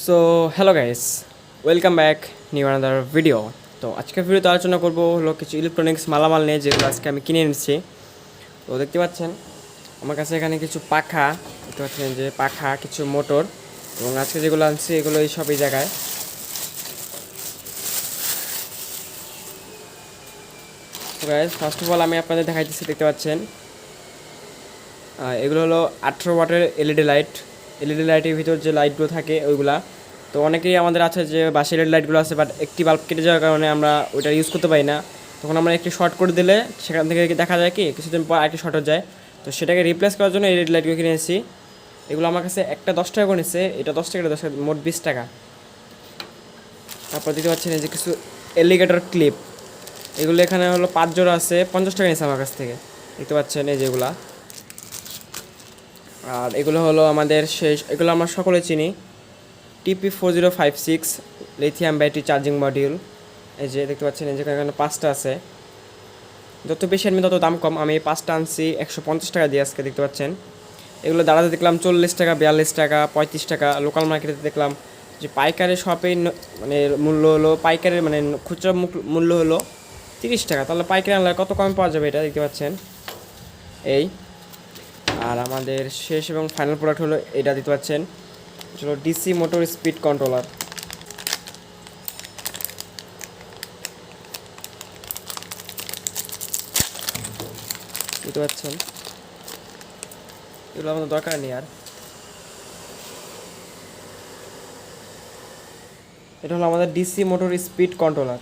So hello guys, welcome back new another video. তো আজকের ভিডিওতে আলোচনা করব হলো কিছু ইলেকট্রনিক্স মালামাল নিয়ে, যেগুলো আজকে আমি কিনে এনেছি। তো দেখতে পাচ্ছেন আমার কাছে এখানে কিছু পাখা, দেখতে পাচ্ছেন যে পাখা, কিছু মোটর, এবং আজকে যেগুলো আনছি এগুলো এই সব এই জায়গায়। তো গাইস, ফার্স্ট অফ অল আমি আপনাদের দেখাইতেছি। দেখতে পাচ্ছেন এগুলো হলো 18 ওয়াটের এলইডি লাইট। এলইডি লাইটের ভিতর যে লাইটগুলো থাকে ওইগুলা। তো অনেকেই আমাদের আছে যে বাসের এলইডি লাইটগুলো আছে, বাট একটি বাল্ব কেটে যাওয়ার কারণে আমরা ওইটা ইউজ করতে পারি না। তখন আমরা একটি শর্ট করে দিলে সেখান থেকে দেখা যায় কি কিছুদিন পর আরেকটি শর্ট হয়ে যায়। তো সেটাকে রিপ্লেস করার জন্য এলইডি লাইটগুলো কিনে এসেছি। এগুলো আমার কাছে একটা 10 টাকা করে নিচ্ছে, এটা 10 টাকা, 10 টাকা, মোট 20 টাকা। তারপর দেখতে পাচ্ছেন এই যে কিছু এলিগেটর ক্লিপ, এগুলো এখানে হলো 5 জোড়া আছে, 50 টাকা নিচ্ছে আমার কাছ থেকে। দেখতে পাচ্ছেন এই যেগুলা। আর এগুলো হলো আমাদের এগুলো আমরা সকলে চিনি, TP4056 lithium battery charging module. এই যে দেখতে পাচ্ছেন এই যে এখানে 5টা আছে। যত বেশি আনবে তত দাম কম। আমি এই 5টা আনছি 150 টাকা দিয়ে আজকে। দেখতে পাচ্ছেন এগুলো দাঁড়াতে দেখলাম 40 টাকা, 42 টাকা, 35 টাকা। লোকাল মার্কেটে দেখলাম যে পাইকারি শপে মানে মূল্য হলো, পাইকারের মানে খুচরা মূল্য হলো 30 টাকা। তাহলে পাইকারি আনলে কত কমে পাওয়া যাবে এটা দেখতে পাচ্ছেন এই। আর আমাদের শেষ এবং ফাইনাল প্রোডাক্ট হলো এটা, দেখতে পাচ্ছেন হলো ডিসি মোটর স্পিড কন্ট্রোলার। দেখতে পাচ্ছেন এগুলো আমাদের দরকার নেই আর। এটা হলো আমাদের ডিসি মোটর স্পিড কন্ট্রোলার।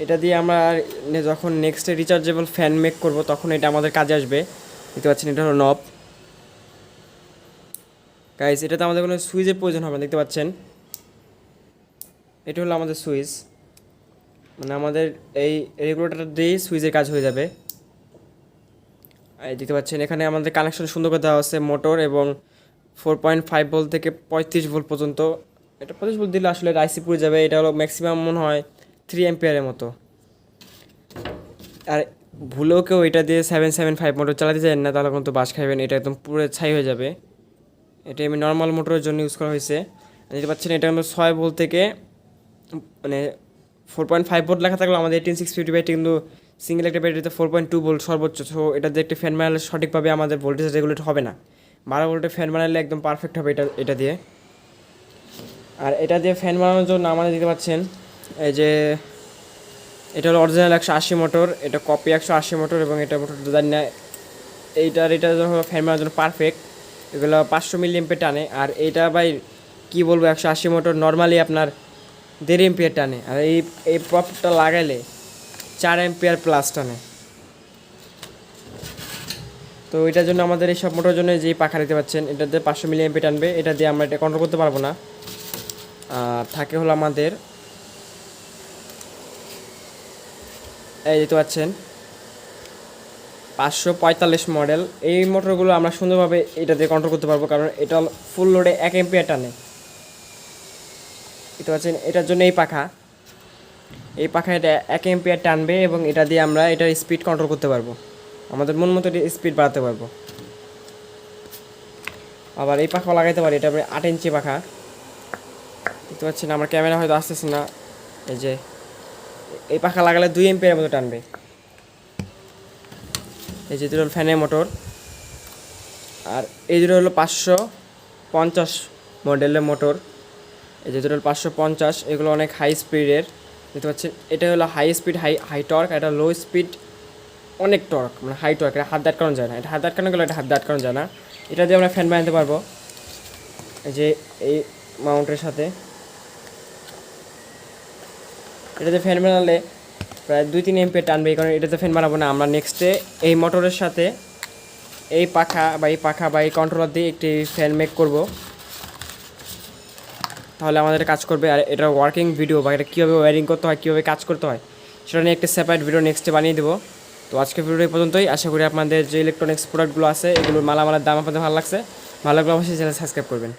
এটা দিয়ে আমরা যখন নেক্সটে রিচার্জেবল ফ্যান মেক করব তখন এটা আমাদের কাজে আসবে। দেখতে পাচ্ছেন এটা হলো নব। গাইস, এটাতে আমাদের কোনো সুইচের প্রয়োজন হবে না। দেখতে পাচ্ছেন এটা হলো আমাদের সুইচ, মানে আমাদের এই রেগুলেটর দিয়েই সুইচের কাজ হয়ে যাবে। এই দেখতে পাচ্ছেন এখানে আমাদের কানেকশন সুন্দর করে দেওয়া আছে, মোটর এবং 4.5 ভোল্ট থেকে 35 ভোল্ট পর্যন্ত। এটা 35 ভোল্ট দিলে আসলে আইসি পুড়ে যাবে। এটা হলো ম্যাক্সিমাম মনে হয় 3 অ্যাম্পিয়ারের মতো। আর ভুলেও কেউ এটা দিয়ে 775 মোটর চালাতে চান না, তাহলে কিন্তু বাস খাইবেন, এটা একদম পুরো ছাই হয়ে যাবে। এটা আমি নর্মাল মোটরের জন্য ইউজ করা হয়েছে। দেখতে পাচ্ছেন এটা হলো 6 ভোল্ট থেকে মানে 4.5 ভোল্ট লেখা থাকলে আমাদের 18650 ব্যাটারি, কিন্তু সিঙ্গেল একটা ব্যাটারিতে 4.2 ভোল্ট সর্বোচ্চ। সো এটা দিয়ে একটা ফ্যান বানালে সঠিকভাবে আমাদের ভোল্টেজ রেগুলেট হবে না। 12 ভোল্টের ফ্যান বানালে একদম পারফেক্ট হবে এটা দিয়ে। আর এটা দিয়ে ফ্যান বানানোর জন্য আমাদের দেখতে পাচ্ছেন এই যে এটা হলো অরিজিনাল 180 মোটর, এটা কপি 180 মোটর, এবং এটা মোটর জানি না এটা যখন ফ্যান বানানোর জন্য পারফেক্ট। এগুলো 500 মিলি এম্পিয়ার টানে। আর এইটা ভাই কী বলবো, 180 মোটর নর্মালি আপনার 1.5 এম্পিয়ার টানে। আর এই প্রপটা লাগাইলে 4 এম্পিয়ার প্লাস টানে। তো এটার জন্য আমাদের এই সব মোটরের জন্য যেই পাখা দেখতে পাচ্ছেন এটাতে 500 মিলি এম্পিয়ার টানবে। এটা দিয়ে আমরা এটা কন্ট্রোল করতে পারবো না। আর থাকে হলো আমাদের এই দেখতে পাচ্ছেন 545 মডেল। এই মোটরগুলো আমরা সুন্দরভাবে এটা দিয়ে কন্ট্রোল করতে পারবো, কারণ এটা ফুল লোডে 1 এম্পিয়ার টানে। দেখতে পাচ্ছেন এটার জন্য এই পাখা এটা 1 এম্পিয়ার টানবে, এবং এটা দিয়ে আমরা এটার স্পিড কন্ট্রোল করতে পারবো, আমাদের মন মতো স্পিড বাড়াতে পারবো। আবার এই পাখা লাগাইতে পারি, এটা 8 ইঞ্চি পাখা। দেখতে পাচ্ছেন আমার ক্যামেরা হয়তো আসতেছে না। এই যে এই পাখা লাগালে 2 এম্পিয়ারের মতো টানবে। এই যে দুটো ফ্যানের মোটর। আর এই দুটো হলো 550 মডেলের মোটর। এই যে দুটো 550, এগুলো অনেক হাই স্পিডের। দেখতে পাচ্ছেন এটা হলো হাই স্পিড, হাই টর্ক। এটা লো স্পিড অনেক টর্ক, মানে হাই টর্ক। এটা হাত দিয়ে আটকানো যায় না, এটা হাত দিয়ে আটকানো গেলে এটা হাত দিয়ে আটকানো যায় না। এটা দিয়ে আমরা ফ্যান বানাতে পারবো এই যে এই মাউন্টের সাথে। এটাতে ফ্যান বানালে প্রায় 2-3 এম্পিয়ার টানবে। এই কারণে এটাতে ফ্যান বানাবো না। আমরা নেক্সটে এই মোটরের সাথে এই পাখা বা এই কন্ট্রোলার দিয়ে একটি ফ্যান মেক করব, তাহলে আমাদের কাজ করবে। আর এটার ওয়ার্কিং ভিডিও বা এটা কীভাবে ওয়্যারিং করতে হয়, কীভাবে কাজ করতে হয়, সেটা নিয়ে একটা সেপারেট ভিডিও নেক্সটে বানিয়ে দেবো। তো আজকের ভিডিও এই পর্যন্তই। আশা করি আপনাদের যে ইলেকট্রনিক্স প্রোডাক্টগুলো আছে এগুলোর মালামালের দাম আপনাদের ভালো লাগছে। ভালো লাগলে অবশ্যই চ্যানেল সাবস্ক্রাইব করবেন।